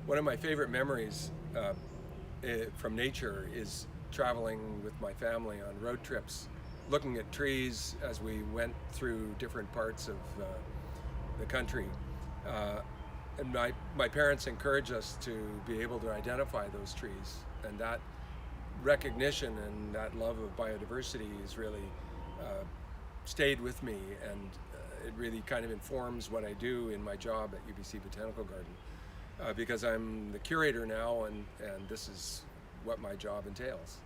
One of my favorite memories from nature is traveling with my family on road trips, looking at trees as we went through different parts of the country. And my parents encouraged us to be able to identify those trees, and that recognition and that love of biodiversity has really stayed with me, and it really kind of informs what I do in my job at UBC Botanical Garden, because I'm the curator now, and this is what my job entails.